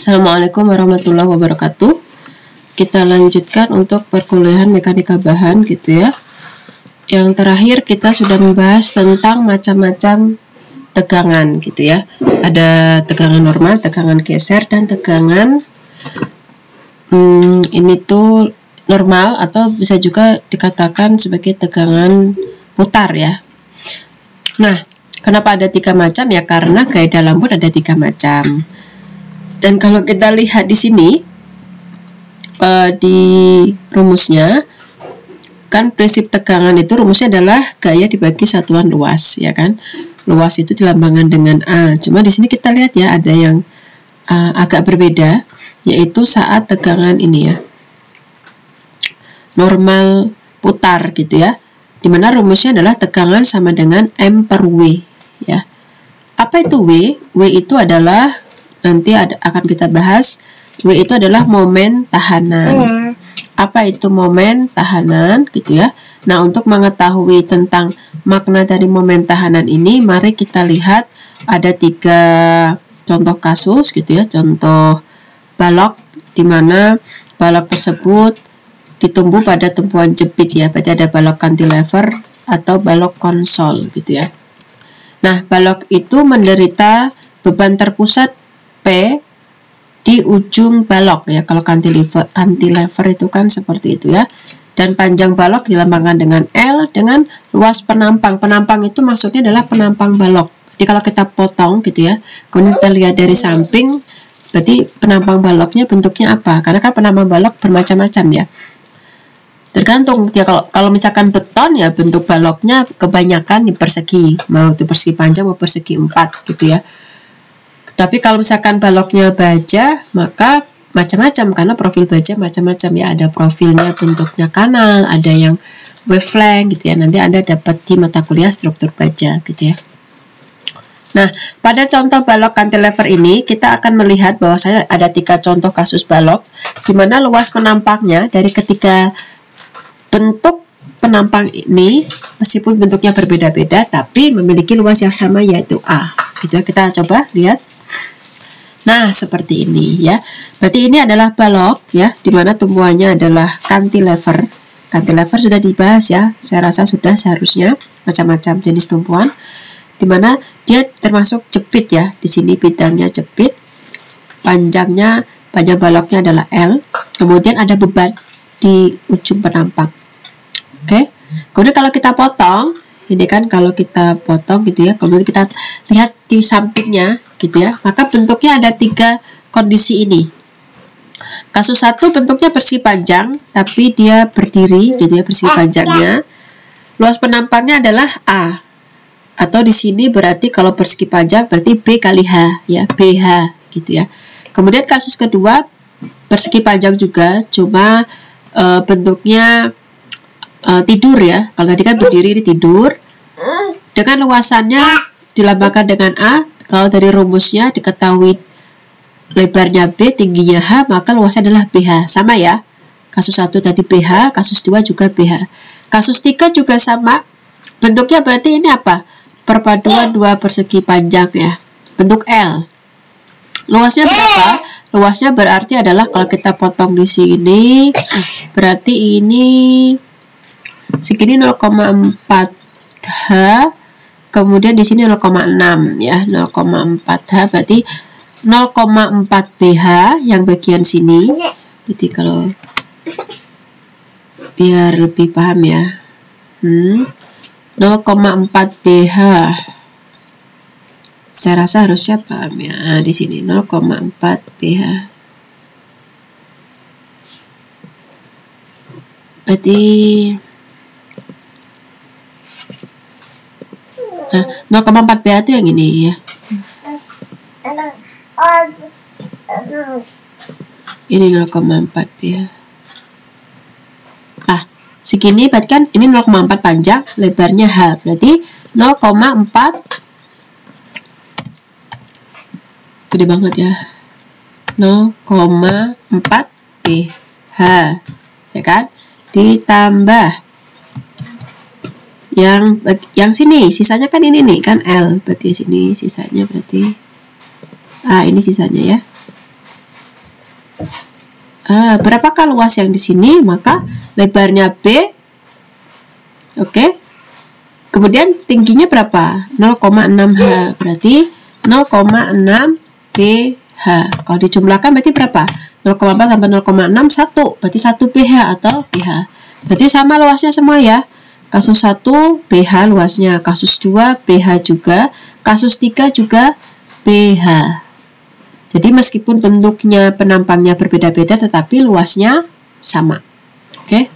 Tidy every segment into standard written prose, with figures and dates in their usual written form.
Assalamualaikum warahmatullahi wabarakatuh. Kita lanjutkan untuk perkuliahan mekanika bahan gitu ya. Yang terakhir kita sudah membahas tentang macam-macam tegangan gitu ya. Ada tegangan normal, tegangan geser, dan tegangan ini tuh normal atau bisa juga dikatakan sebagai tegangan putar ya. Nah, kenapa ada 3 macam ya? Karena gaya dalam pun ada 3 macam. Dan kalau kita lihat di sini di rumusnya, kan prinsip tegangan itu rumusnya adalah gaya dibagi satuan luas, ya kan? Luas itu dilambangkan dengan A. Cuma di sini kita lihat ya, ada yang agak berbeda, yaitu saat tegangan ini ya, normal putar gitu ya, dimana rumusnya adalah tegangan sama dengan M per W ya. Apa itu W? W itu adalah, nanti akan kita bahas, W itu adalah momen tahanan. Apa itu momen tahanan gitu ya. Nah, untuk mengetahui tentang makna dari momen tahanan ini, mari kita lihat ada 3 contoh kasus gitu ya. Contoh balok, di mana balok tersebut ditumbuh pada tumpuan jepit ya. Berarti ada balok cantilever atau balok konsol gitu ya. Nah, balok itu menderita beban terpusat P di ujung balok ya. Kalau cantilever itu kan seperti itu ya. Dan panjang balok dilambangkan dengan L dengan luas penampang. Penampang itu maksudnya adalah penampang balok. Jadi kalau kita potong gitu ya, kemudian kita lihat dari samping, berarti penampang baloknya bentuknya apa? Karena kan penampang balok bermacam-macam ya. Tergantung ya, kalau misalkan beton ya bentuk baloknya kebanyakan di persegi, mau itu persegi panjang mau persegi 4 gitu ya. Tapi kalau misalkan baloknya baja, maka macam-macam, karena profil baja macam-macam ya. Ada profilnya bentuknya kanal, ada yang wavelength gitu ya. Nanti Anda dapat di mata kuliah struktur baja gitu ya. Nah, pada contoh balok cantilever ini kita akan melihat bahwasanya ada 3 contoh kasus balok, di mana luas penampangnya dari ketiga bentuk penampang ini, meskipun bentuknya berbeda-beda, tapi memiliki luas yang sama, yaitu A. Gitu ya. Kita coba lihat. Nah, seperti ini ya. Berarti ini adalah balok ya, dimana tumbuhannya adalah cantilever. Cantilever sudah dibahas ya. Saya rasa sudah seharusnya, macam-macam jenis tumpuan, dimana dia termasuk jepit ya. Di sini bidangnya jepit. Panjang baloknya adalah L. Kemudian ada beban di ujung penampang. Oke. Kemudian kalau kita potong, ini kan kalau kita potong gitu ya, kemudian kita lihat di sampingnya gitu ya, maka bentuknya ada 3 kondisi ini. Kasus 1 bentuknya persegi panjang, tapi dia berdiri gitu ya, persegi panjangnya. Luas penampangnya adalah A. Atau di sini berarti kalau persegi panjang berarti B kali H ya, BH gitu ya. Kemudian kasus kedua persegi panjang juga, cuma bentuknya tidur ya. Kalau tadi kan berdiri, ini tidur. Dengan luasannya dilambangkan dengan A. Kalau dari rumusnya diketahui lebarnya B, tingginya H, maka luasnya adalah BH. Sama ya. Kasus 1 tadi BH, kasus 2 juga BH. Kasus 3 juga sama. Bentuknya berarti ini apa? Perpaduan 2 persegi panjang ya. Bentuk L. Luasnya berapa? Luasnya berarti adalah kalau kita potong di sini, berarti ini segini 0,4 H, kemudian di sini 0,6 ya, 0,4 H berarti 0,4 BH yang bagian sini. Berarti kalau biar lebih paham ya, 0,4 BH. Saya rasa harusnya paham ya. Nah, di sini 0,4 BH. Berarti 0,4 BH itu yang ini ya. Ini 0,4 BH. Nah, segini berarti kan ini 0,4 panjang, lebarnya H. Berarti 0,4 gede banget ya. 0,4 BH. Ya kan? Ditambah yang sini, sisanya kan ini nih kan L, berarti sini sisanya berarti ini sisanya ya. berapakah luas yang di sini? Maka lebarnya B, oke. Kemudian tingginya berapa? 0,6H, berarti 0,6 PH. Kalau dijumlahkan berarti berapa? 0,4 tambah 0,6, 1. Berarti 1 PH atau PH. Berarti sama luasnya semua ya. Kasus 1 PH luasnya, kasus 2 PH juga, kasus 3 juga PH. Jadi meskipun bentuknya penampangnya berbeda-beda tetapi luasnya sama. Oke.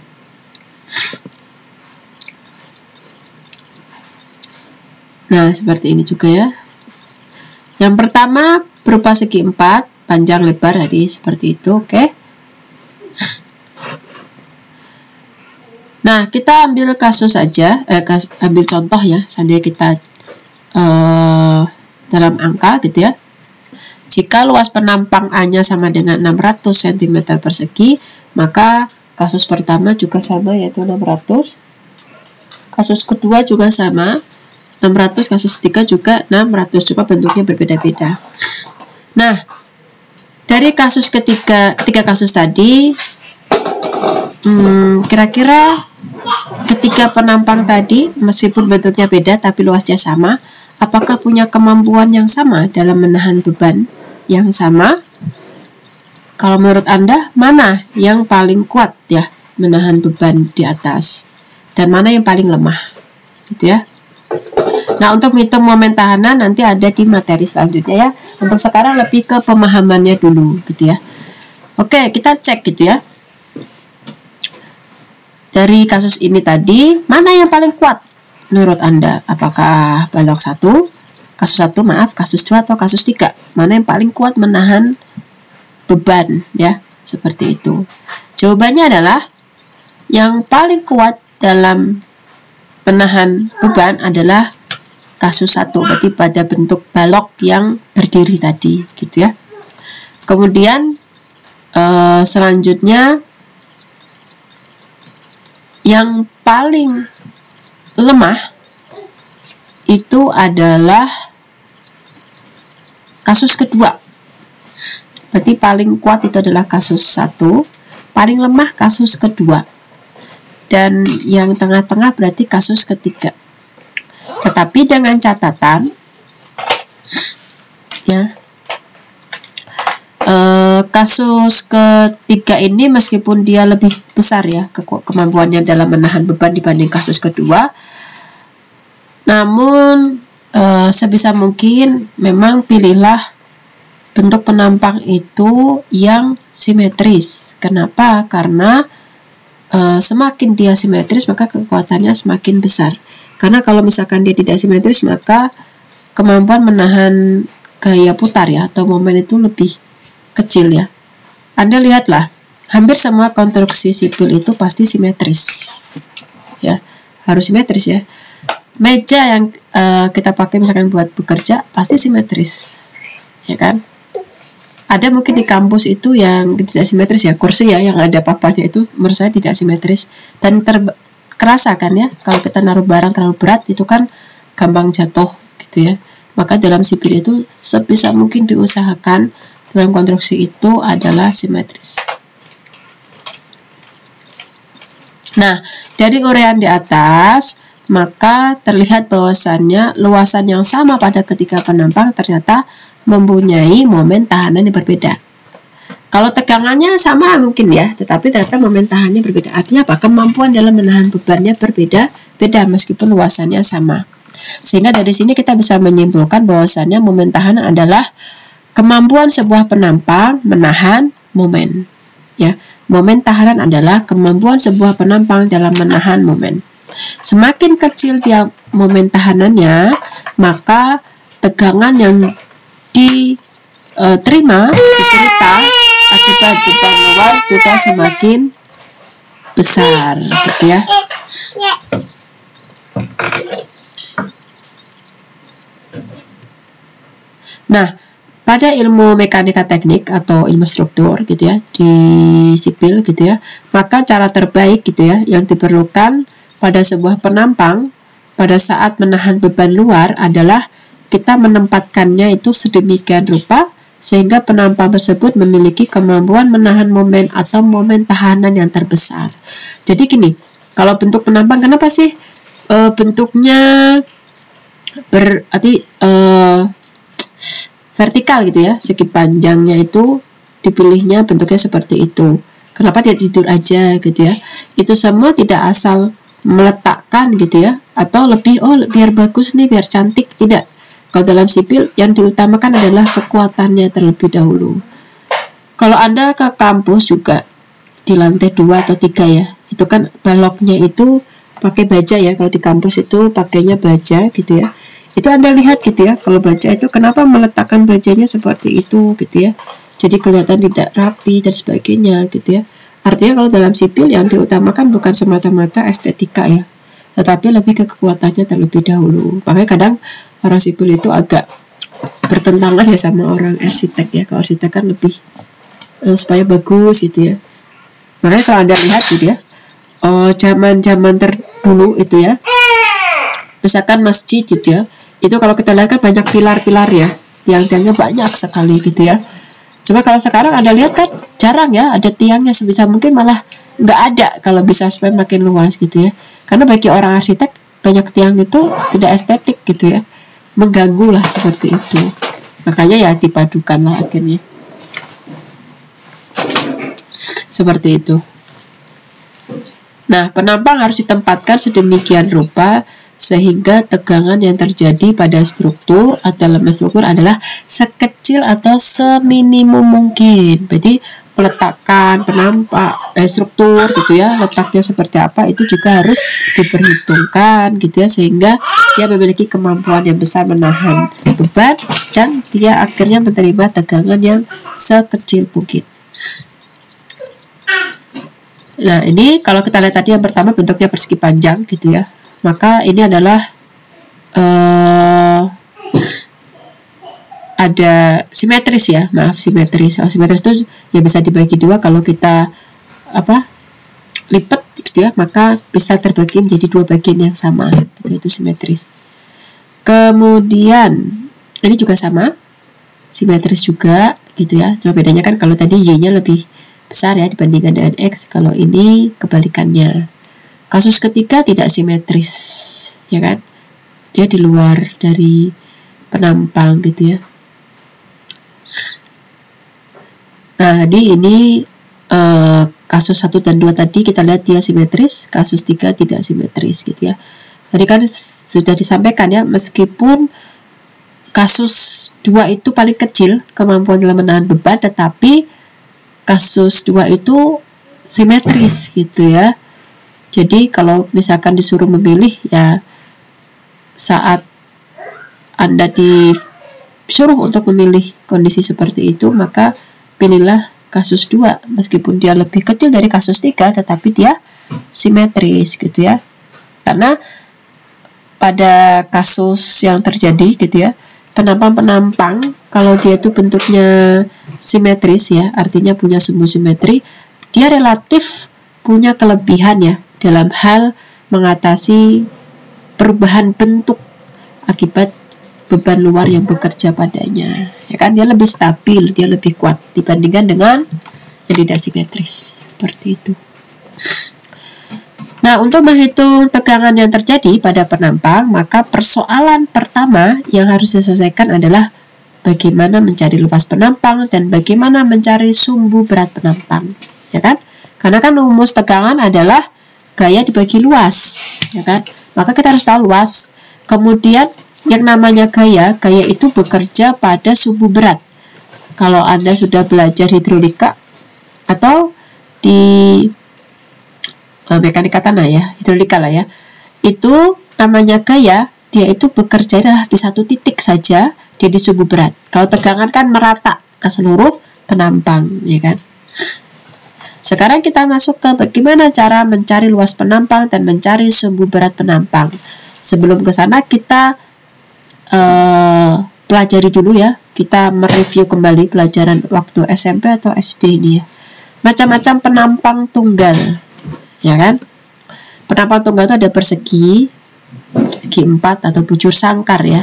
Nah, seperti ini juga ya. Yang pertama berupa segi 4, panjang lebar, jadi seperti itu, oke. Nah, kita ambil kasus saja, ambil contoh ya, seandainya kita dalam angka gitu ya. Jika luas penampang A-nya sama dengan 600 cm persegi, maka kasus pertama juga sama, yaitu 600. Kasus kedua juga sama, 600, kasus 3 juga 600, cuma bentuknya berbeda-beda. Nah, dari kasus ketiga kasus tadi, kira-kira ketiga penampang tadi, meskipun bentuknya beda tapi luasnya sama, apakah punya kemampuan yang sama dalam menahan beban yang sama? Kalau menurut Anda, mana yang paling kuat ya menahan beban di atas? Dan mana yang paling lemah? Gitu ya. Nah, untuk menghitung momen tahanan nanti ada di materi selanjutnya ya. Untuk sekarang lebih ke pemahamannya dulu gitu ya. Oke, kita cek gitu ya. Dari kasus ini tadi, mana yang paling kuat menurut Anda? Apakah balok 1, kasus 1 maaf, kasus 2 atau kasus 3? Mana yang paling kuat menahan beban ya, seperti itu. Jawabannya adalah yang paling kuat dalam menahan beban adalah kasus 1, berarti pada bentuk balok yang berdiri tadi gitu ya. Kemudian selanjutnya yang paling lemah itu adalah kasus kedua. Berarti paling kuat itu adalah kasus 1, paling lemah kasus kedua. Dan yang tengah-tengah berarti kasus ketiga. Tetapi dengan catatan ya, kasus ketiga ini meskipun dia lebih besar ya kemampuannya dalam menahan beban dibanding kasus kedua, namun sebisa mungkin memang pilihlah bentuk penampang itu yang simetris. Kenapa? Karena semakin dia simetris maka kekuatannya semakin besar. Karena kalau misalkan dia tidak simetris maka kemampuan menahan gaya putar ya atau momen itu lebih kecil ya. Anda lihatlah, hampir semua konstruksi sipil itu pasti simetris ya, harus simetris ya. Meja yang kita pakai misalkan buat bekerja pasti simetris ya kan. Ada mungkin di kampus itu yang tidak simetris ya, kursi ya yang ada papanya itu menurut saya tidak simetris dan kerasa kan ya, kalau kita naruh barang terlalu berat itu kan gampang jatuh gitu ya. Maka dalam sipil itu sebisa mungkin diusahakan dalam konstruksi itu adalah simetris. Nah, dari uraian di atas maka terlihat bahwasannya luasan yang sama pada ketiga penampang ternyata mempunyai momen tahanan yang berbeda. Kalau tegangannya sama mungkin ya, tetapi ternyata momen tahannya berbeda. Artinya apa? Kemampuan dalam menahan bebannya berbeda-beda meskipun luasannya sama. Sehingga dari sini kita bisa menyimpulkan bahwasannya momen tahanan adalah kemampuan sebuah penampang menahan momen. Ya, momen tahanan adalah kemampuan sebuah penampang dalam menahan momen. Semakin kecil dia momen tahanannya, maka tegangan yang diterima akibat beban luar juga semakin besar gitu ya. Nah, pada ilmu mekanika teknik atau ilmu struktur gitu ya di sipil gitu ya, maka cara terbaik gitu ya yang diperlukan pada sebuah penampang pada saat menahan beban luar adalah kita menempatkannya itu sedemikian rupa sehingga penampang tersebut memiliki kemampuan menahan momen atau momen tahanan yang terbesar. Jadi gini, kalau bentuk penampang kenapa sih bentuknya berarti vertikal gitu ya, segi panjangnya itu dipilihnya bentuknya seperti itu. Kenapa tidak tidur aja gitu ya? Itu semua tidak asal meletakkan gitu ya, atau lebih biar bagus nih, biar cantik, tidak. Kalau dalam sipil yang diutamakan adalah kekuatannya terlebih dahulu. Kalau Anda ke kampus juga di lantai 2 atau 3 ya, itu kan baloknya itu pakai baja ya. Kalau di kampus itu pakainya baja gitu ya. Itu Anda lihat gitu ya, kalau baja itu kenapa meletakkan bajanya seperti itu gitu ya. Jadi kelihatan tidak rapi dan sebagainya gitu ya. Artinya kalau dalam sipil yang diutamakan bukan semata-mata estetika ya, tetapi lebih ke kekuatannya terlebih dahulu. Makanya kadang orang sipil itu agak bertentangan ya sama orang arsitek ya. Kalau arsitek kan lebih supaya bagus gitu ya. Makanya kalau Anda lihat gitu ya, zaman-zaman terdulu itu ya, misalkan masjid gitu ya, itu kalau kita lihat kan banyak pilar-pilar ya, tiang-tiangnya banyak sekali gitu ya. Coba kalau sekarang Anda lihat kan jarang ya ada tiangnya, sebisa mungkin malah nggak ada kalau bisa supaya makin luas gitu ya. Karena bagi orang arsitek banyak tiang itu tidak estetik gitu ya, mengganggu lah seperti itu. Makanya ya dipadukan lah akhirnya seperti itu. Nah, penampang harus ditempatkan sedemikian rupa sehingga tegangan yang terjadi pada struktur atau elemen struktur adalah sekecil atau seminimum mungkin. Berarti peletakan penampak struktur gitu ya, letaknya seperti apa itu juga harus diperhitungkan gitu ya, sehingga dia memiliki kemampuan yang besar menahan beban dan dia akhirnya menerima tegangan yang sekecil mungkin. Nah, ini kalau kita lihat tadi yang pertama bentuknya persegi panjang gitu ya, maka ini adalah ada simetris ya, simetris. Simetris itu ya bisa dibagi dua, kalau kita lipat gitu ya, maka bisa terbagi menjadi dua bagian yang sama gitu, itu simetris. Kemudian ini juga sama, simetris juga gitu ya, cuma bedanya kan kalau tadi Y-nya lebih besar ya dibandingkan dengan X, kalau ini kebalikannya. Kasus ketiga tidak simetris ya kan, dia di luar dari penampang gitu ya. Nah, di ini kasus 1 dan 2 tadi kita lihat dia simetris, kasus 3 tidak simetris gitu ya. Tadi kan sudah disampaikan ya, meskipun kasus 2 itu paling kecil kemampuan dalam menahan beban, tetapi kasus 2 itu simetris gitu ya. Jadi kalau misalkan disuruh memilih ya, saat Anda disuruh untuk memilih kondisi seperti itu, maka pilihlah kasus 2 meskipun dia lebih kecil dari kasus 3, tetapi dia simetris gitu ya. Karena pada kasus yang terjadi gitu ya, penampang-penampang kalau dia itu bentuknya simetris ya, artinya punya sumbu simetri, dia relatif punya kelebihan ya dalam hal mengatasi perubahan bentuk akibat beban luar yang bekerja padanya ya kan. Dia lebih stabil, dia lebih kuat dibandingkan dengan yang tidak simetris seperti itu. Nah, untuk menghitung tegangan yang terjadi pada penampang, maka persoalan pertama yang harus diselesaikan adalah bagaimana mencari luas penampang dan bagaimana mencari sumbu berat penampang ya kan. Karena kan rumus tegangan adalah gaya dibagi luas ya kan, maka kita harus tahu luas. Kemudian yang namanya gaya itu bekerja pada sumbu berat. Kalau Anda sudah belajar hidrolika atau di mekanika tanah ya, hidrolika lah ya, itu namanya gaya, dia itu bekerja di satu titik saja, dia di sumbu berat. Kalau tegangan kan merata ke seluruh penampang ya kan. Sekarang kita masuk ke bagaimana cara mencari luas penampang dan mencari sumbu berat penampang. Sebelum ke sana kita pelajari dulu ya, kita mereview kembali pelajaran waktu SMP atau SD ini ya. Macam-macam penampang tunggal ya kan. Penampang tunggal itu ada persegi 4 atau bujur sangkar ya.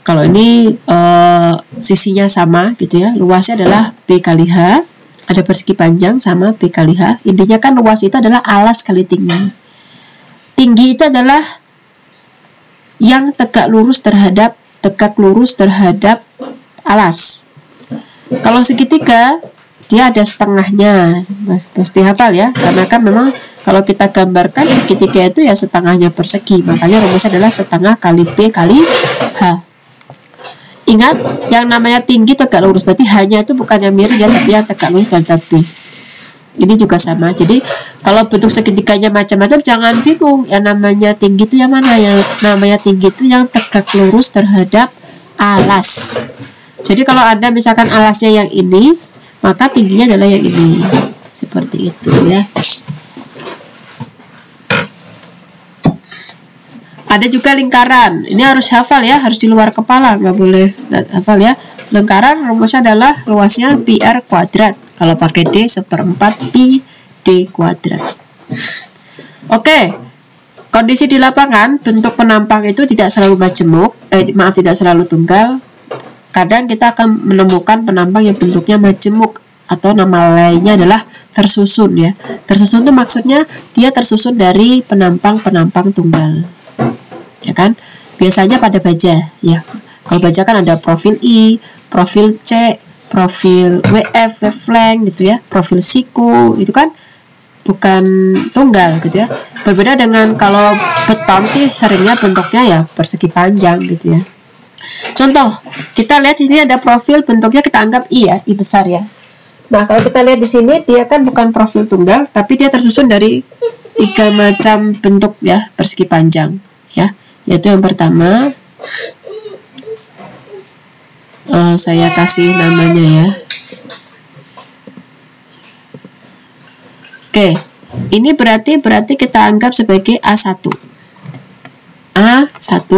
Kalau ini sisinya sama gitu ya, luasnya adalah B kali H, ada persegi panjang sama B kali H. Intinya kan luas itu adalah alas kali tinggi. Tinggi itu adalah yang tegak lurus terhadap alas. Kalau segitiga dia ada setengahnya, pasti hafal ya, karena kan memang kalau kita gambarkan segitiga itu ya setengahnya persegi, makanya rumusnya adalah setengah kali B kali H. Ingat, yang namanya tinggi tegak lurus, berarti hanya itu bukannya miring ya, tapi yang tegak lurus delta B. Ini juga sama. Jadi kalau bentuk segitiganya macam-macam, jangan bingung. Yang namanya tinggi itu yang mana? Yang namanya tinggi itu yang tegak lurus terhadap alas. Jadi kalau Anda misalkan alasnya yang ini, maka tingginya adalah yang ini. Seperti itu ya. Ada juga lingkaran. Ini harus hafal ya, harus di luar kepala, nggak boleh hafal ya. Lingkaran rumusnya adalah luasnya pi r kuadrat. Kalau pakai D 1/4 pi D kuadrat. Oke, kondisi di lapangan, bentuk penampang itu tidak selalu majemuk, tidak selalu tunggal. Kadang kita akan menemukan penampang yang bentuknya majemuk, atau nama lainnya adalah tersusun ya. Tersusun itu maksudnya dia tersusun dari penampang-penampang tunggal. Ya kan? Biasanya pada baja ya. Kalau baja kan ada profil I, profil C, profil WF, wave flank gitu ya, profil siku, itu kan bukan tunggal gitu ya. Berbeda dengan kalau beton sih seringnya bentuknya ya persegi panjang gitu ya. Contoh, kita lihat ini ada profil bentuknya kita anggap I ya, I besar ya. Nah, kalau kita lihat di sini dia kan bukan profil tunggal, tapi dia tersusun dari 3 macam bentuk ya, persegi panjang ya. Yaitu yang pertama, saya kasih namanya ya. Oke, ini berarti kita anggap sebagai A1. A1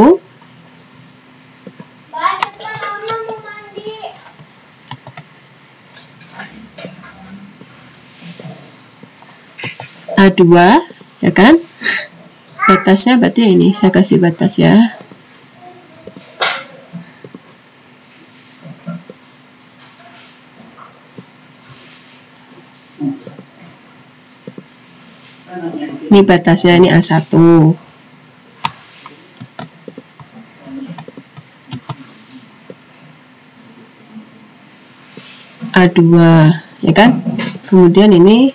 A2 ya kan? Batasnya berarti ini, saya kasih batas ya. Ini batasnya, ini A1. A2 ya kan? Kemudian ini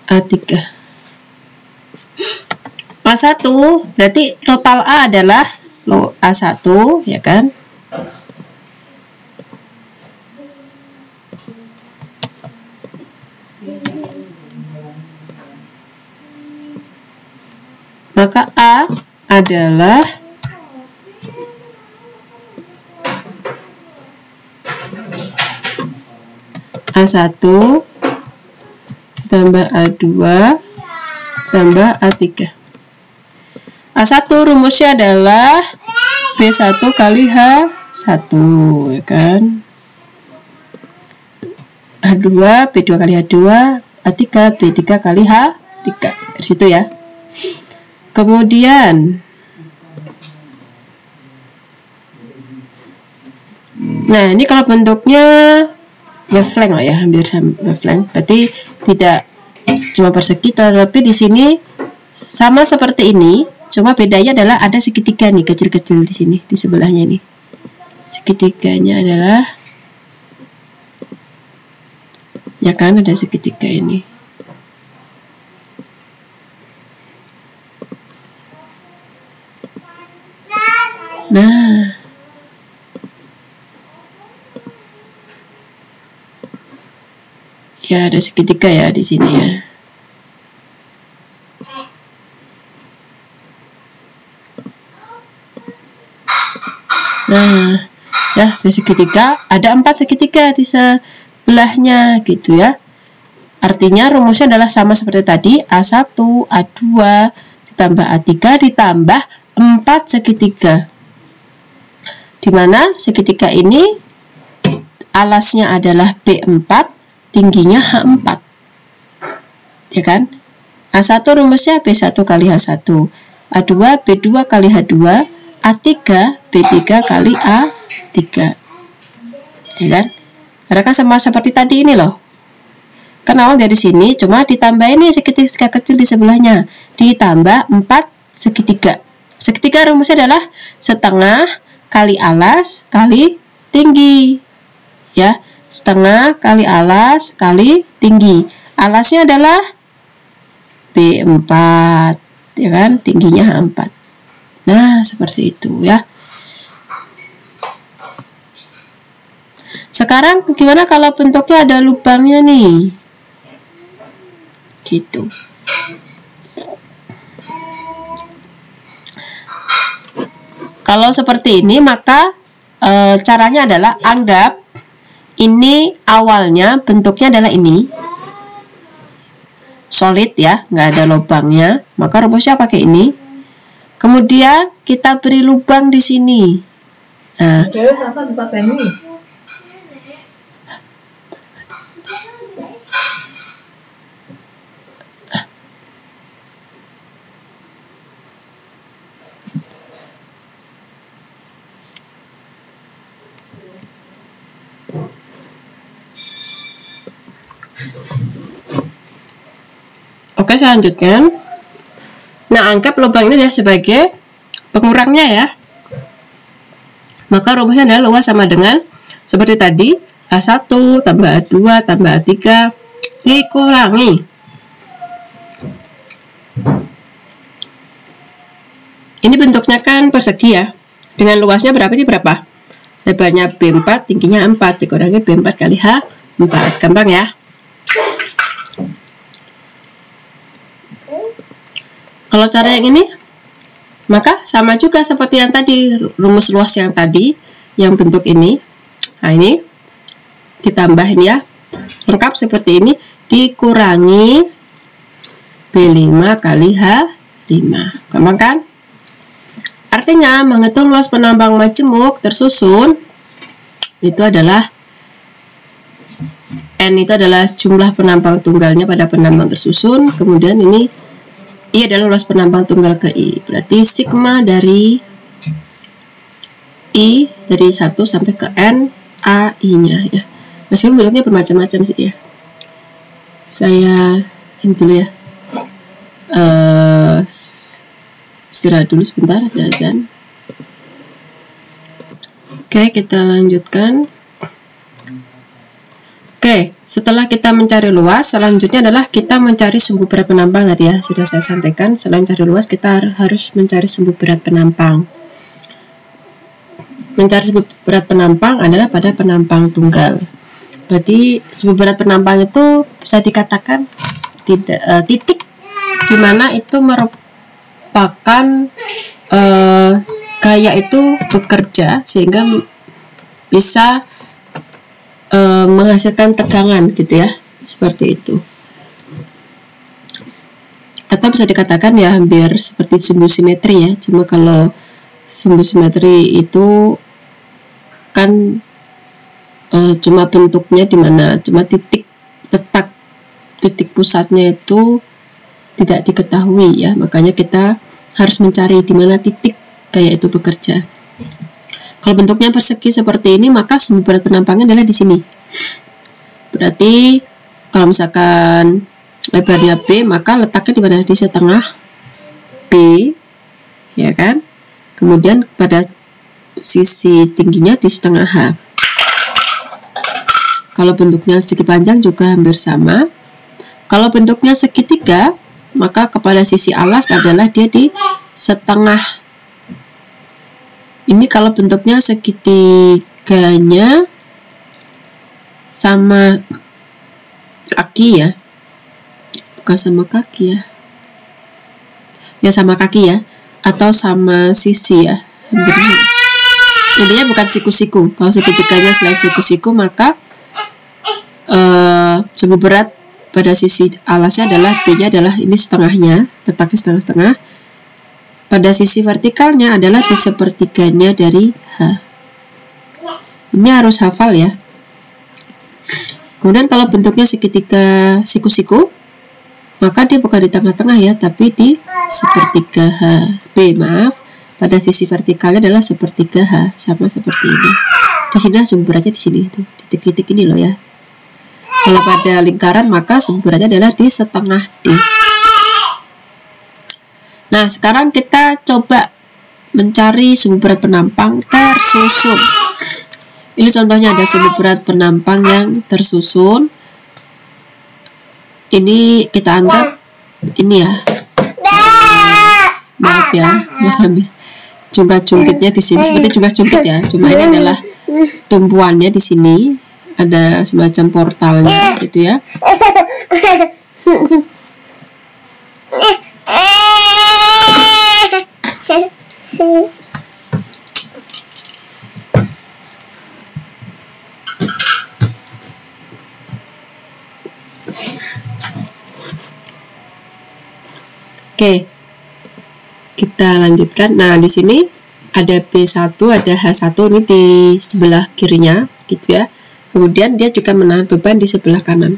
A3. A1 berarti total A adalah A1 ya kan? Maka A adalah A1 tambah A2 tambah A3. A1 rumusnya adalah B1 kali H1 ya kan. A2 B2 kali H2, A3 B3 kali H3. Di situ ya. Kemudian nah, ini kalau bentuknya waveflank lah ya, hampir sama waveflank. Berarti tidak cuma persegi, tapi di sini sama seperti ini, cuma bedanya adalah ada segitiga nih kecil-kecil di sini, di sebelahnya nih. Segitiganya adalah ya kan, ada segitiga ini. Nah, ya ada segitiga ya di sini ya. Nah, ya ada segitiga, ada 4 segitiga di sebelahnya gitu ya. Artinya rumusnya adalah sama seperti tadi, A1, A2 ditambah A3 ditambah 4 segitiga. Dimana segitiga ini alasnya adalah B4, tingginya H4 ya kan. A1 rumusnya B1 kali H1, A2 B2 kali H2, A3 B3 kali A3. Ya kan? Karena kan sama seperti tadi ini loh. Kan awal dari sini, cuma ditambah ini segitiga kecil di sebelahnya. Ditambah 4 segitiga. Segitiga rumusnya adalah setengah kali alas kali tinggi. Ya, setengah kali alas kali tinggi. Alasnya adalah B4, ya kan? Tingginya H4. Nah, seperti itu ya. Sekarang gimana kalau bentuknya ada lubangnya nih? Gitu. Kalau seperti ini, maka caranya adalah anggap ini awalnya bentuknya adalah ini. Solid ya, nggak ada lubangnya. Maka rumusnya pakai ini. Kemudian kita beri lubang di sini. Nah, oke, saya lanjutkan. Nah, anggap lubang ini adalah sebagai pengurangnya ya. Maka rumusnya adalah luas sama dengan seperti tadi, A1 tambah A2 tambah A3 dikurangi. Ini bentuknya kan persegi ya. Dengan luasnya berapa? Ini berapa? Lebarnya B4, tingginya 4, dikurangi B4 kali H4. Gampang ya. Kalau cara yang ini, maka sama juga seperti yang tadi, rumus luas yang tadi, yang bentuk ini. Nah, ini ditambahin ya, lengkap seperti ini, dikurangi B5 kali H5. Gampang kan? Artinya, menghitung luas penambang majemuk tersusun, itu adalah N itu adalah jumlah penambang tunggalnya pada penambang tersusun, kemudian ini I adalah luas penambang tunggal ke I. Berarti sigma dari I dari 1 sampai ke N AI-nya ya. Meskipun bentuknya bermacam-macam sih ya. Saya ini dulu ya. Istirahat dulu sebentar, ada azan. Oke, kita lanjutkan. Oke, setelah kita mencari luas, selanjutnya adalah kita mencari sumbu berat penambang tadi ya. Sudah saya sampaikan, selain cari luas, kita harus mencari sumbu berat penampang. Mencari sumbu berat penampang adalah pada penampang tunggal. Berarti sumbu berat penampang itu bisa dikatakan titik di mana itu merupakan gaya itu bekerja sehingga bisa menghasilkan tegangan gitu ya, seperti itu. Atau bisa dikatakan ya hampir seperti sumbu simetri ya, cuma kalau sumbu simetri itu kan cuma bentuknya dimana cuma titik letak titik pusatnya itu tidak diketahui ya, makanya kita harus mencari di mana titik gaya itu bekerja. Kalau bentuknya persegi seperti ini, maka sumbu berat penampangnya adalah di sini. Berarti kalau misalkan lebarnya B, maka letaknya di mana? Di setengah B, ya kan? Kemudian pada sisi tingginya di setengah H. Kalau bentuknya segi panjang juga hampir sama. Kalau bentuknya segitiga, maka kepada sisi alas adalah dia di setengah. Ini kalau bentuknya segitiganya sama kaki ya, bukan sama kaki ya, ya sama kaki ya, atau sama sisi ya. Intinya bukan siku-siku. Kalau segitiganya selain siku-siku, maka sumbu berat pada sisi alasnya adalah B-nya adalah ini setengahnya, letaknya setengah-setengah. Pada sisi vertikalnya adalah di sepertiganya dari H. Ini harus hafal ya. Kemudian kalau bentuknya segitiga siku-siku, maka dia bukan di tengah-tengah ya, tapi di sepertiga H. B, maaf, pada sisi vertikalnya adalah sepertiga H, sama seperti ini. Di sini sumbu beratnya di sini, tuh titik-titik ini loh ya. Kalau pada lingkaran maka sumbu beratnya adalah di setengah D. Nah, sekarang kita coba mencari sumbu berat penampang tersusun. Ini contohnya ada sumbu berat penampang yang tersusun. Ini kita anggap ini ya. Maaf ya, Mas Ambil. Jungkat-jungkitnya di sini seperti jungkat-jungkit ya. Cuma ini adalah tumpuannya di sini. Ada semacam portalnya gitu ya. Oke, kita lanjutkan. Nah, di sini ada B1, ada H1 ini di sebelah kirinya, gitu ya. Kemudian dia juga menahan beban di sebelah kanan.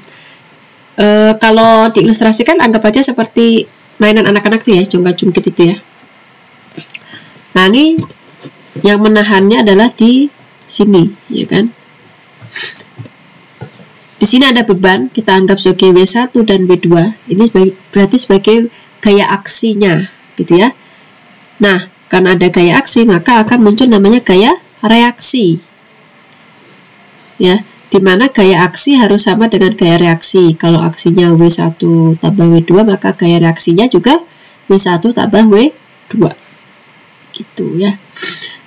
Kalau diilustrasikan, anggap aja seperti mainan anak-anak tuh ya, jungkat-jungkit itu ya. Nah, ini yang menahannya adalah di sini, ya kan? Di sini ada beban, kita anggap sebagai W1 dan W2. Ini berarti sebagai gaya aksinya, gitu ya. Nah, karena ada gaya aksi, maka akan muncul namanya gaya reaksi. Ya, dimana gaya aksi harus sama dengan gaya reaksi. Kalau aksinya W1 tambah W2, maka gaya reaksinya juga W1 tambah W2. Gitu ya.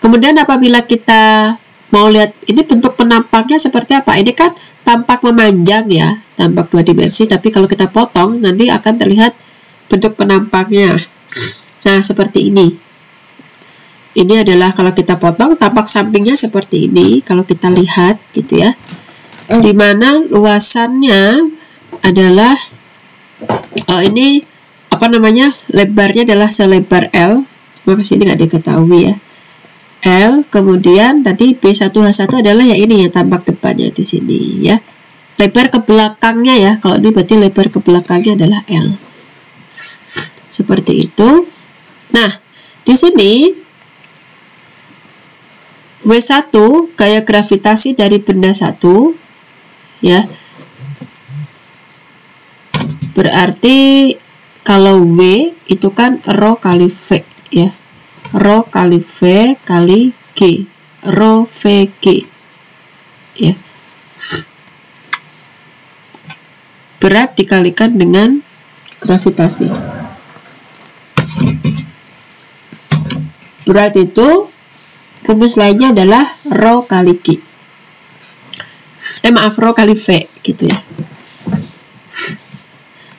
Kemudian apabila kita mau lihat ini bentuk penampaknya seperti apa? Ini kan tampak memanjang ya, tampak 2 dimensi, tapi kalau kita potong nanti akan terlihat bentuk penampaknya. Nah, seperti ini. Ini adalah kalau kita potong tampak sampingnya seperti ini kalau kita lihat gitu ya. Dimana luasannya adalah ini apa namanya? Lebarnya adalah selebar L. Cuma sini nggak diketahui ya. L, kemudian tadi B1H1 adalah ya ini ya tampak depannya di sini ya. Lebar ke belakangnya ya. Kalau ini berarti lebar ke belakangnya adalah L. Seperti itu. Nah, di sini W1 gaya gravitasi dari benda 1 ya. Berarti kalau W itu kan rho kali V ya. Rho kali V kali G. Rho VG ya. Berat dikalikan dengan gravitasi. Berat itu rumus lainnya adalah rho kali G. Maaf, rho kali V gitu ya.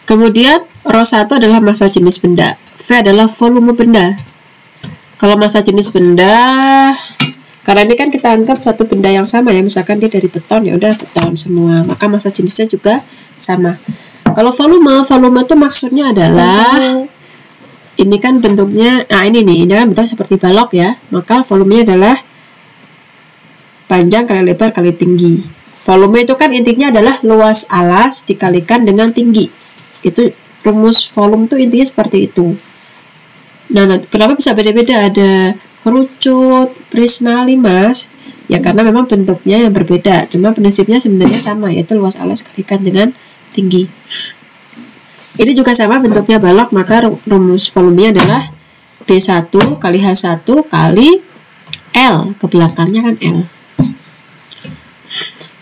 Kemudian rho 1 adalah massa jenis benda, V adalah volume benda. Kalau massa jenis benda, karena ini kan kita anggap suatu benda yang sama ya, misalkan dia dari beton, ya udah beton semua, maka massa jenisnya juga sama. Kalau volume itu maksudnya adalah ini kan bentuknya, nah ini nih, ini kan bentuk seperti balok ya, maka volumenya adalah panjang kali lebar kali tinggi. Volume itu kan intinya adalah luas alas dikalikan dengan tinggi. Itu rumus volume itu intinya seperti itu. Nah, kenapa bisa beda-beda? Ada kerucut, prisma, limas, ya karena memang bentuknya yang berbeda. Cuma prinsipnya sebenarnya sama, yaitu luas alas dikalikan dengan tinggi. Ini juga sama bentuknya balok, maka rumus volumenya adalah B1 kali H1 kali L, ke belakangnya kan L.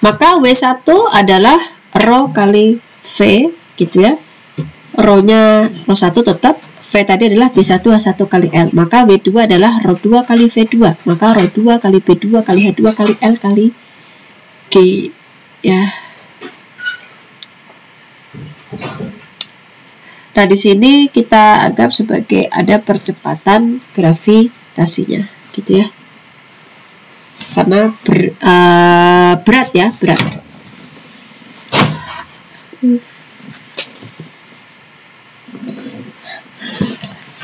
Maka W1 adalah rho kali V gitu ya. Rho-nya rho 1 tetap, V tadi adalah B1H1 kali L. Maka W2 adalah rho 2 kali V2. Maka rho 2 kali B2 kali H2 kali L kali G ya. Nah, di sini kita anggap sebagai ada percepatan gravitasinya, gitu ya. Karena berat ya, berat.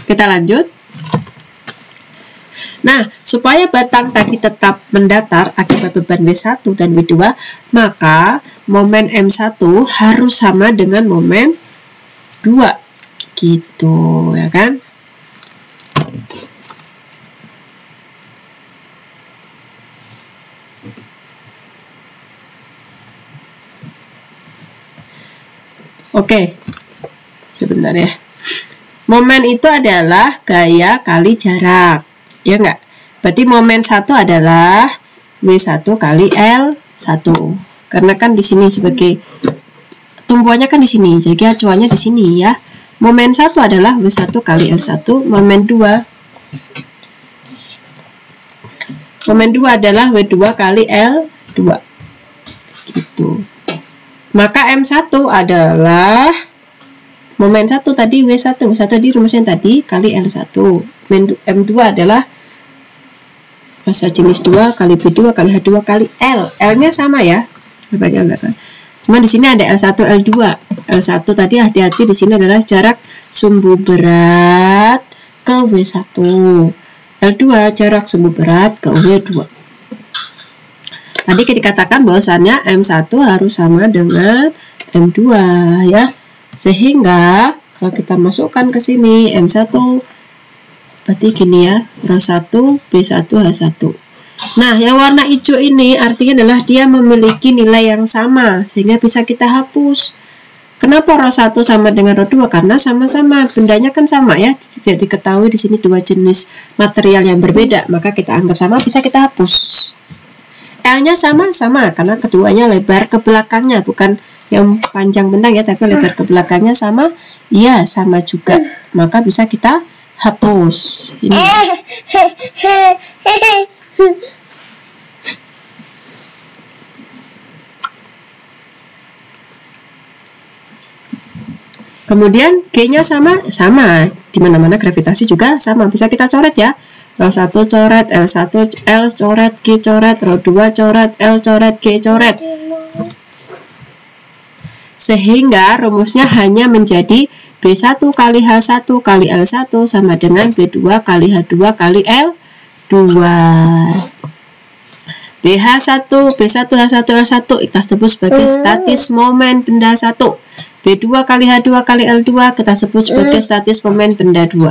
Kita lanjut. Nah, supaya batang tadi tetap mendatar akibat beban W1 dan W2, maka momen M1 harus sama dengan momen 2 gitu ya kan. Oke, sebentar ya. Momen itu adalah gaya kali jarak, ya enggak? Berarti momen 1 adalah W1 kali L1. Karena kan di sini sebagai tumpuannya kan di sini, jadi acuannya di sini ya. Momen 1 adalah W1 kali L1, momen 2 adalah W2 kali L2. Gitu. Maka M1 adalah momen 1 tadi W1 di rumusnya tadi kali L1. M2 adalah massa jenis 2 kali B2 kali H2 kali L. L-nya sama ya. Cuma di sini ada L1, L2. L1 tadi hati-hati di sini adalah jarak sumbu berat ke W1. L2 jarak sumbu berat ke W2. Tadi kita katakan bahwasannya M1 harus sama dengan M2 ya. Sehingga kalau kita masukkan ke sini M1 berarti gini ya, ρ1 B1 H1. Nah, yang warna hijau ini artinya adalah dia memiliki nilai yang sama sehingga bisa kita hapus. Kenapa ρ1 sama dengan ρ2? Karena sama-sama, bendanya kan sama ya. Tidak diketahui di sini dua jenis material yang berbeda, maka kita anggap sama, bisa kita hapus. L-nya sama-sama karena keduanya lebar ke belakangnya, bukan yang panjang bentang ya, tapi lebar ke belakangnya sama. Iya, sama juga. Maka bisa kita hapus. Ini. Kemudian G-nya sama. Di mana-mana gravitasi juga sama. Bisa kita coret ya. ρ1 coret, L1 L coret, G coret, ρ2 coret, L coret, G coret. Sehingga rumusnya hanya menjadi B1 kali H1 kali L1 sama dengan B2 kali H2 kali L2. BH1, B1 H1 L1 kita sebut sebagai statis momen benda 1. B2 kali H2 kali L2 kita sebut sebagai statis momen benda 2.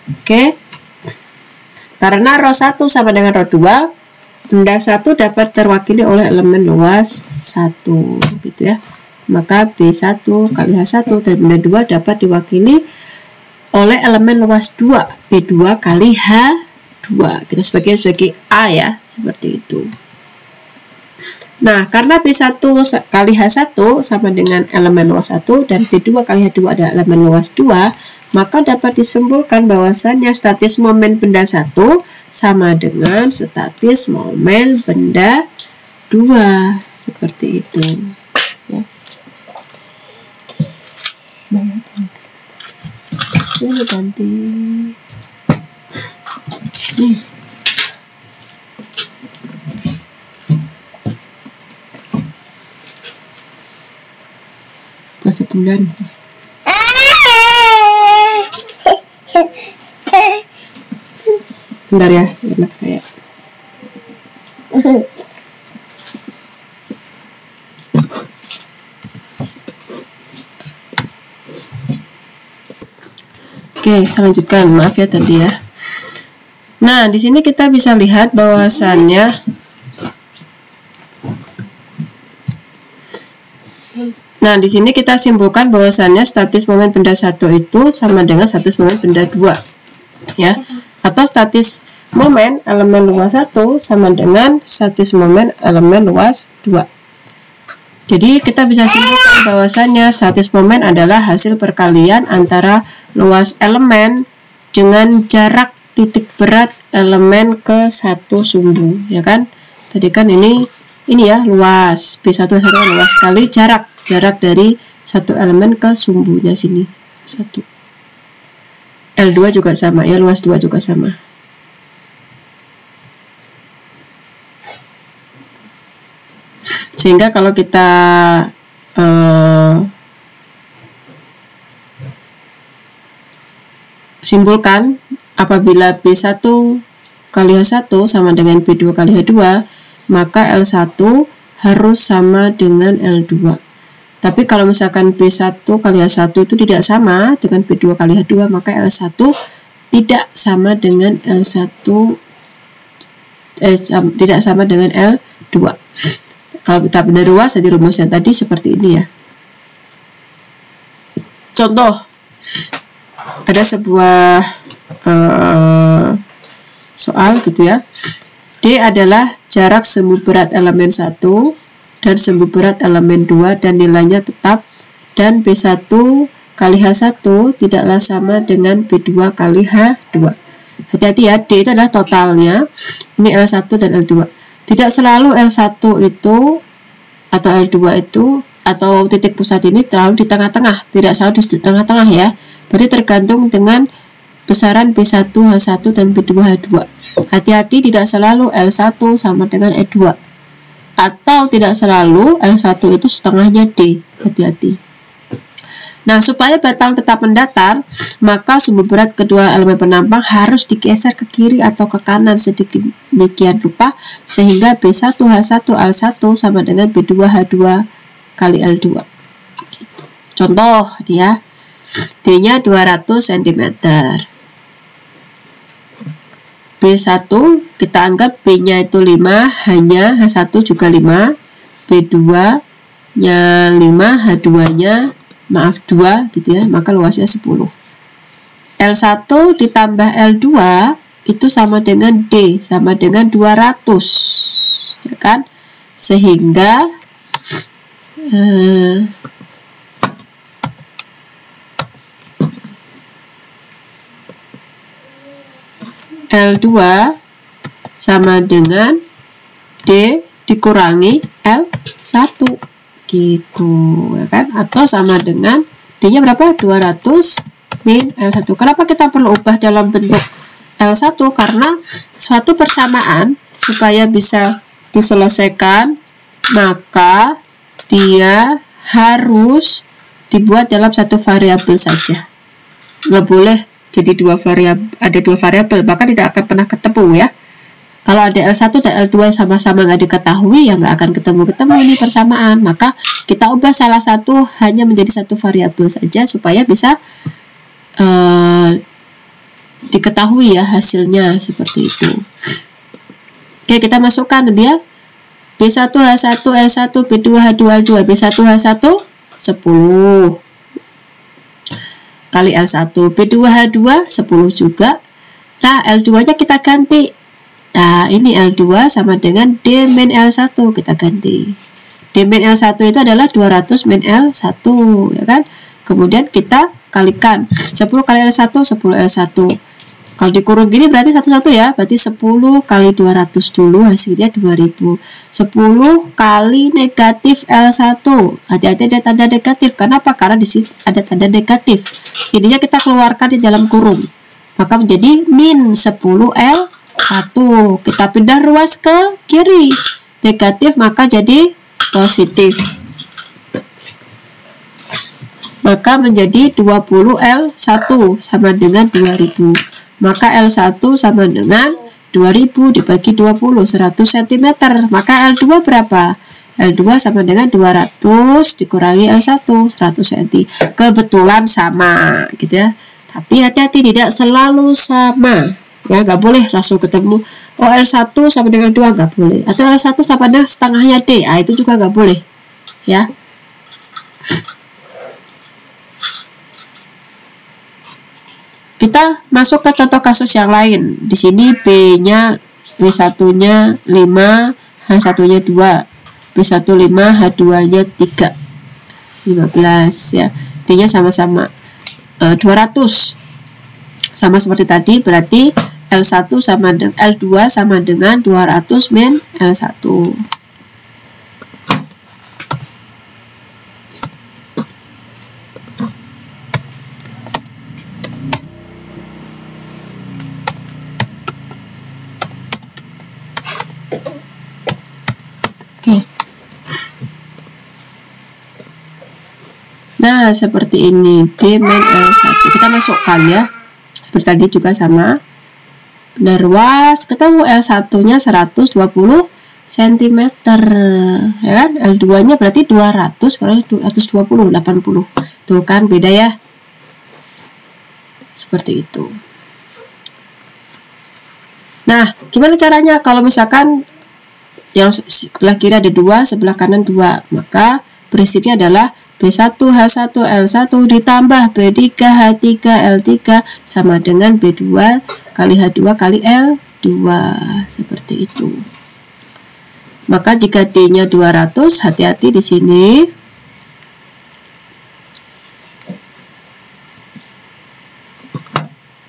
Oke. Karena ρ1 sama dengan ρ2, benda 1 dapat terwakili oleh elemen luas 1 gitu ya. Maka B1 kali H1 dan benda 2 dapat diwakili oleh elemen luas 2, B2 kali H2. Kita sebagai A ya, seperti itu. Nah, karena B1 kali H1 sama dengan elemen luas 1 dan B2 kali H2 adalah elemen luas 2, maka dapat disimpulkan bahwasannya statis momen benda 1 sama dengan statis momen benda 2. Seperti itu. Ya. Ini ganti. Sebulan. Bentar ya, anak saya. Oke, saya lanjutkan. Maaf ya tadi ya. Nah, di sini kita bisa lihat bahwasannya di sini kita simpulkan bahwasannya statis momen benda 1 itu sama dengan statis momen benda 2. Ya. Atau statis momen elemen luas 1 sama dengan statis momen elemen luas 2. Jadi kita bisa simpulkan bahwasannya statis momen adalah hasil perkalian antara luas elemen dengan jarak titik berat elemen ke satu sumbu, ya kan? Tadi kan ini ya luas B1 adalah luas kali jarak dari satu elemen ke sumbunya sini 1. L2 juga sama ya, luas 2 juga sama. Sehingga kalau kita simpulkan apabila B1 kali H1 sama dengan B2 kali H2, maka L1 harus sama dengan L2. Tapi kalau misalkan B1 kali H1 itu tidak sama dengan B2 kali H2, maka L1 tidak sama dengan L1 tidak sama dengan L2. Kalau kita benar ruas jadi rumusnya tadi seperti ini ya. Contoh, ada sebuah soal gitu ya. D adalah jarak semu berat elemen 1 dan semu berat elemen 2 dan nilainya tetap, dan B1 kali H1 tidaklah sama dengan B2 kali H2. Hati-hati ya, D itu adalah totalnya, ini L1 dan L2. Tidak selalu L1 itu atau L2 itu atau titik pusat ini terlalu di tengah-tengah, tidak selalu di tengah-tengah ya. Berarti tergantung dengan besaran B1 H1 dan B2 H2. Hati-hati, tidak selalu L1 sama dengan E2, atau tidak selalu L1 itu setengahnya D. Hati-hati. Nah, supaya batang tetap mendatar, maka sumbu berat kedua elemen penampang harus digeser ke kiri atau ke kanan sedemikian rupa sehingga B1 H1 L1 sama dengan B2 H2 kali L2. Gitu. Contoh dia, D-nya 200 cm. B1 kita anggap B-nya itu 5, hanya H1 juga 5, B2-nya 5, H2-nya maaf 2 gitu ya, maka luasnya 10. L1 ditambah L2 itu sama dengan D, sama dengan 200 ya kan, sehingga L2 sama dengan D dikurangi L1 gitu ya kan, atau sama dengan D-nya berapa? 200 min L1. Kenapa kita perlu ubah dalam bentuk L1? Karena suatu persamaan supaya bisa diselesaikan maka dia harus dibuat dalam satu variabel saja, nggak boleh jadi ada dua variabel, maka tidak akan pernah ketemu ya. Kalau ada L1 dan L2 sama-sama nggak diketahui, ya nggak akan ketemu ini persamaan. Maka kita ubah salah satu hanya menjadi satu variabel saja supaya bisa diketahui ya hasilnya seperti itu. Oke, kita masukkan dia B1 H1 L1 B2 H2 L2. B1 H1 10 kali L1, B2 H2 10 juga. Nah, L2 nya kita ganti. Nah, ini L2 sama dengan D min L1, kita ganti. D min L1 itu adalah 200 min L1 ya kan. Kemudian kita kalikan 10 kali L1 10 L1. Kalau dikurung gini berarti satu-satu ya, berarti 10 kali 200 dulu, hasilnya 2000. 10 kali negatif L1. Hati-hati ada tanda negatif. Kenapa? Karena di sini ada tanda negatif. Jadinya kita keluarkan di dalam kurung. Maka menjadi min 10 L1. Kita pindah ruas ke kiri. Negatif maka jadi positif. Maka menjadi 20 L1 sama dengan 2000. Maka L1 sama dengan 2000 dibagi 20, 100 cm. Maka L2 berapa? L2 sama dengan 200 dikurangi L1, 100 cm. Kebetulan sama gitu ya. Tapi hati-hati, tidak selalu sama. Ya, nggak boleh langsung ketemu. Oh, L1 sama dengan 2, nggak boleh. Atau L1 sama dengan setengahnya D. Itu juga nggak boleh. Ya. Kita masuk ke contoh kasus yang lain. Di sini B-nya W1-nya 5, H1-nya 2, B1 5, H2-nya 3, 15 ya. D-nya sama-sama 200. Sama seperti tadi, berarti L1 sama dengan L2 sama dengan 200 min L1. Nah, seperti ini D min L1. Kita masukkan ya. Seperti tadi juga sama. Benar ruas, ketemu L1-nya 120 cm, ya kan? L2-nya berarti 200, berarti 220, 80. Tuh kan beda ya. Seperti itu. Nah, gimana caranya kalau misalkan yang sebelah kiri ada 2, sebelah kanan 2, maka prinsipnya adalah B1 H1 L1 ditambah B3 H3 L3 sama dengan B2 kali H2 kali L2, seperti itu. Maka jika D-nya 200, hati-hati di sini.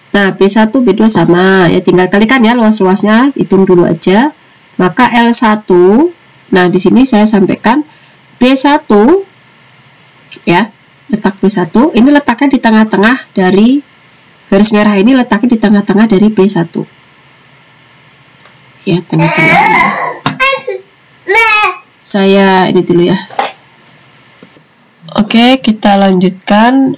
Nah, B1 B2 sama ya, tinggal kalikan ya luas-luasnya, hitung dulu aja. Maka L1, nah di sini saya sampaikan B1 ya, letak B1 ini letaknya di tengah-tengah dari garis merah, ini letaknya di tengah-tengah dari B1 ya, tengah-tengah. Saya ini dulu ya. Oke, kita lanjutkan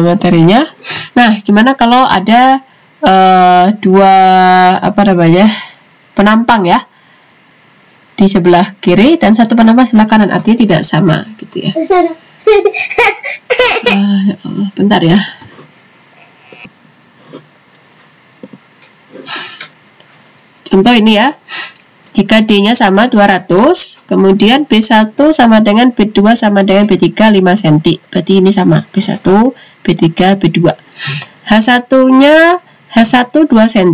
materinya. Nah, gimana kalau ada dua penampang ya di sebelah kiri dan satu penampang sebelah kanan, artinya tidak sama gitu ya. Ya Allah, bentar ya. Contoh ini ya. Jika D-nya sama 200, kemudian B1 sama dengan B2 sama dengan B3 5 cm. Berarti ini sama B1, B3, B2. H1-nya H1 2 cm.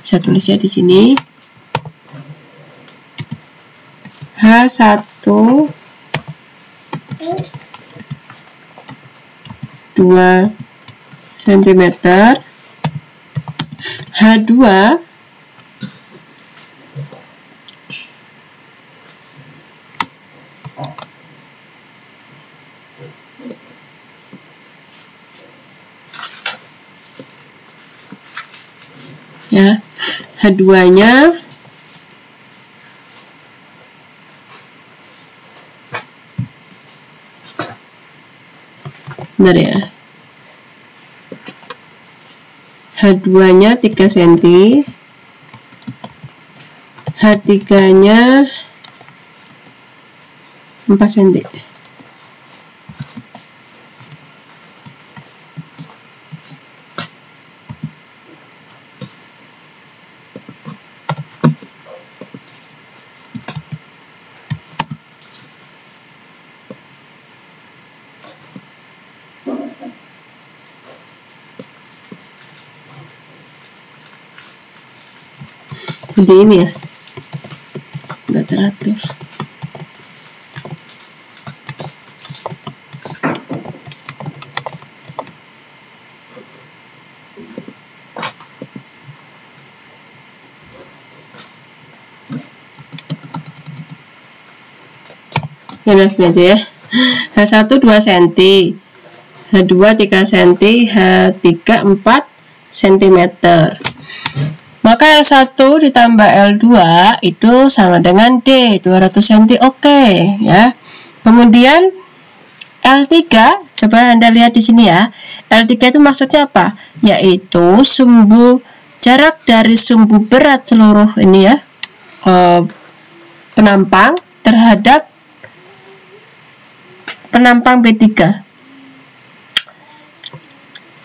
Saya tulisnya di sini. H1 2 cm. H2 ya, H2-nya benar ya, H2-nya 3 cm, H3-nya 4 cm. Jadi ini ya, nggak teratur. Ya, langsung aja ya. H1 2 cm, H2 3 cm, H3 4 cm. Maka L1 ditambah L2 itu sama dengan D, 200 cm. Oke, ya. Kemudian L3, coba Anda lihat di sini ya. L3 itu maksudnya apa? Yaitu jarak dari sumbu berat seluruh ini ya, penampang terhadap penampang B3.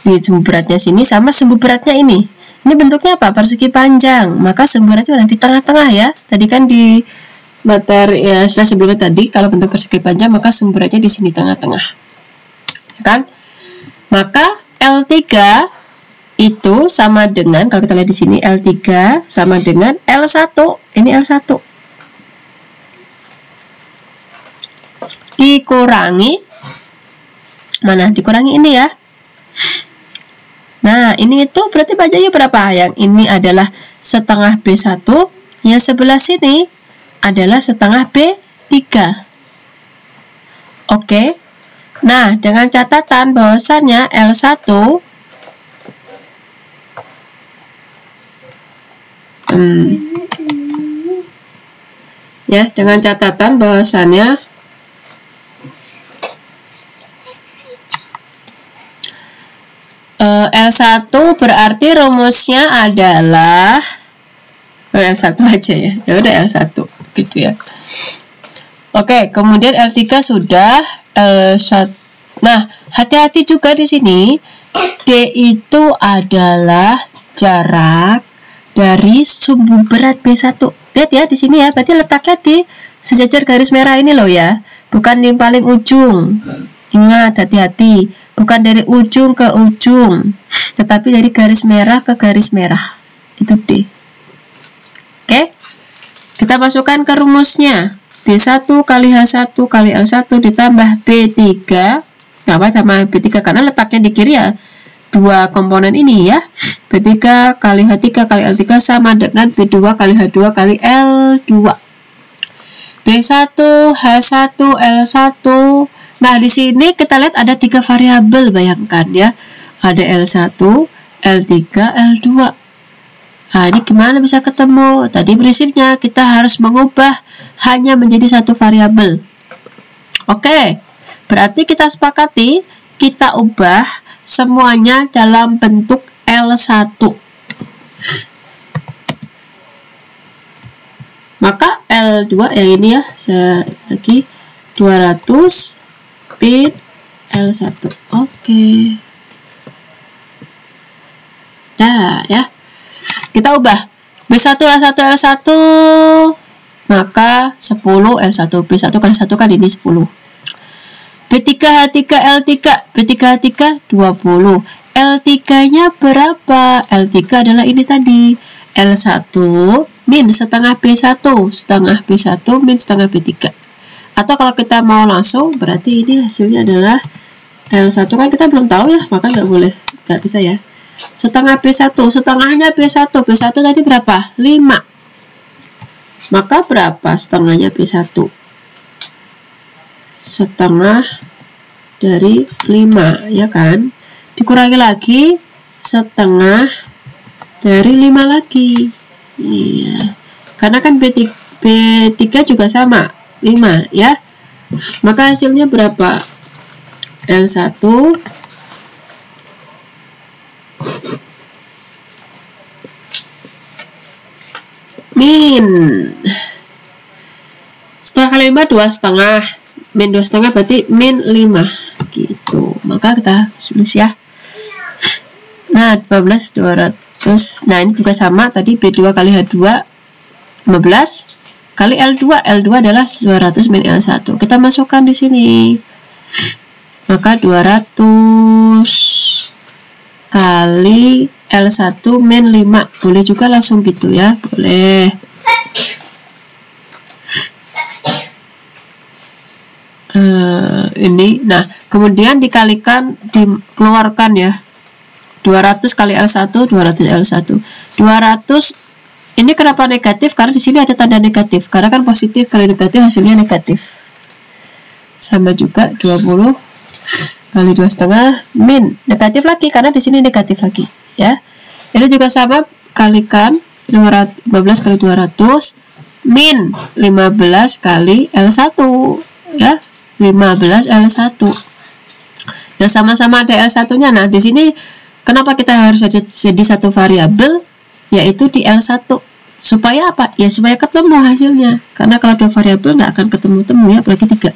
Ini sumbu beratnya sini sama sumbu beratnya ini. Ini bentuknya apa? Persegi panjang. Maka sumbu beratnya ada di tengah-tengah ya. Tadi kan di materi ya, setelah sebelumnya tadi kalau bentuk persegi panjang maka sumbu beratnya di sini tengah-tengah. Ya kan? Maka L3 itu sama dengan, kalau kita lihat di sini L3 sama dengan L1. Ini L1. Dikurangi mana? Dikurangi ini ya. Nah, ini itu berarti bacanya berapa? Yang ini adalah setengah B1, yang sebelah sini adalah setengah B3. Oke. Nah, dengan catatan bahwasannya L1 ya, dengan catatan bahwasannya L1 berarti rumusnya adalah L1 aja ya. Ya udah L1 gitu ya. Oke, kemudian L3 sudah, L1. Nah, hati-hati juga di sini. D itu adalah jarak dari sumbu berat B1. Lihat ya di sini ya, berarti letaknya di sejajar garis merah ini loh ya. Bukan yang paling ujung. Ingat, hati-hati. Bukan dari ujung ke ujung, tetapi dari garis merah ke garis merah. Itu D. Oke? Kita masukkan ke rumusnya. B1 kali H1 kali L1 ditambah B3 apa sama B3 karena letaknya di kiri ya, dua komponen ini ya. B3 kali H3 kali L3 sama dengan B2 kali H2 kali L2. B1 H1 L1. Nah di sini kita lihat ada 3 variabel, bayangkan ya, ada L1 L3 L2. Nah, ini gimana bisa ketemu? Tadi prinsipnya kita harus mengubah hanya menjadi satu variabel. Oke, berarti kita sepakati kita ubah semuanya dalam bentuk L1. Maka L2 yang ini ya, saya lagi 200 bit L1. Oke. Nah, ya. Kita ubah B1 L1 L1 maka 10 L1 B1 kali 1 kan ini 10. B3 H3 L3 B3 H3 20. L3 nya berapa? L3 adalah ini tadi, L1 min setengah B1 min setengah B3. Atau kalau kita mau langsung berarti ini hasilnya adalah L1 kan kita belum tahu ya, maka nggak bisa ya. Setengah B1, setengahnya B1 tadi berapa? 5. Maka berapa setengahnya B1? Setengah dari 5 ya kan, dikurangi lagi setengah dari 5 lagi. Iya, karena kan B3 juga sama 5 ya, maka hasilnya berapa? L1 min setengah kali 5 2,5 min 2,5 berarti min 5 gitu. Maka kita tulis ya. Nah 12 200. Nah ini juga sama tadi B2 kali H2 15 kali L2. L2 adalah 200 min L1. Kita masukkan di sini. Maka 200 kali L1 min 5. Boleh juga langsung gitu ya, boleh. Ini, nah kemudian dikalikan, dikeluarkan ya. 200 kali L1, 200 L1. 200 ini kenapa negatif? Karena di sini ada tanda negatif. Karena kan positif kali negatif hasilnya negatif. Sama juga 20 kali 2,5 min negatif lagi karena di sini negatif lagi ya. Ini juga sama, kalikan 15 kali 200 min 15 kali L1 ya, 15 L1 ya, sama-sama ada L1 nya. Nah di sini kenapa kita harus jadi satu variabel, yaitu di L1 supaya apa ya, supaya ketemu hasilnya, karena kalau dua variabel nggak akan ketemu-temu ya, apalagi 3.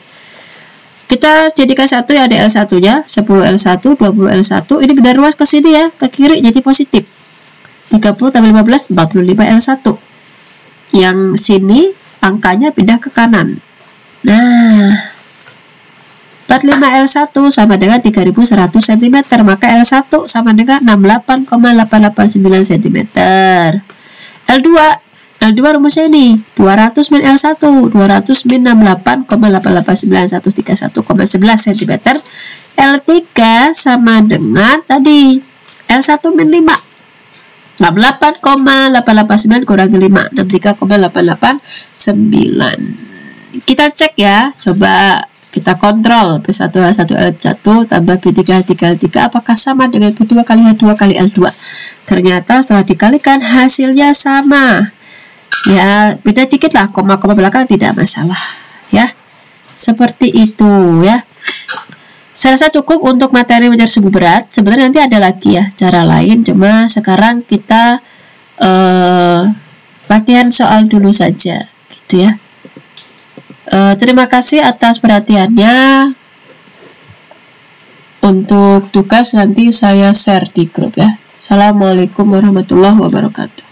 Kita jadikan satu ya, ada L1 nya 10 L1 20 L1. Ini beda ruas ke sini ya, ke kiri jadi positif. 30 tambah 15 45 L1. Yang sini angkanya pindah ke kanan. Nah 45 L1 sama dengan 3100 cm, maka L1 sama dengan 68,889 cm. L2 rumusnya ini 200 min L1, 200 min 68,889,131,11 cm. L3 sama dengan tadi L1 min 5, 68,889 kurangi 5, 63,889. Kita cek ya, coba kita kontrol B1 H1 L1 tambah B3 H3 L3 apakah sama dengan B2 kali H2 kali L2. Ternyata setelah dikalikan hasilnya sama ya, beda dikit lah, koma-koma belakang tidak masalah ya, seperti itu ya. Saya rasa cukup untuk materi mencari sumbu berat. Sebenarnya nanti ada lagi ya cara lain, cuma sekarang kita latihan latihan soal dulu saja, gitu ya. Terima kasih atas perhatiannya. Untuk tugas nanti saya share di grup ya. Assalamualaikum warahmatullahi wabarakatuh.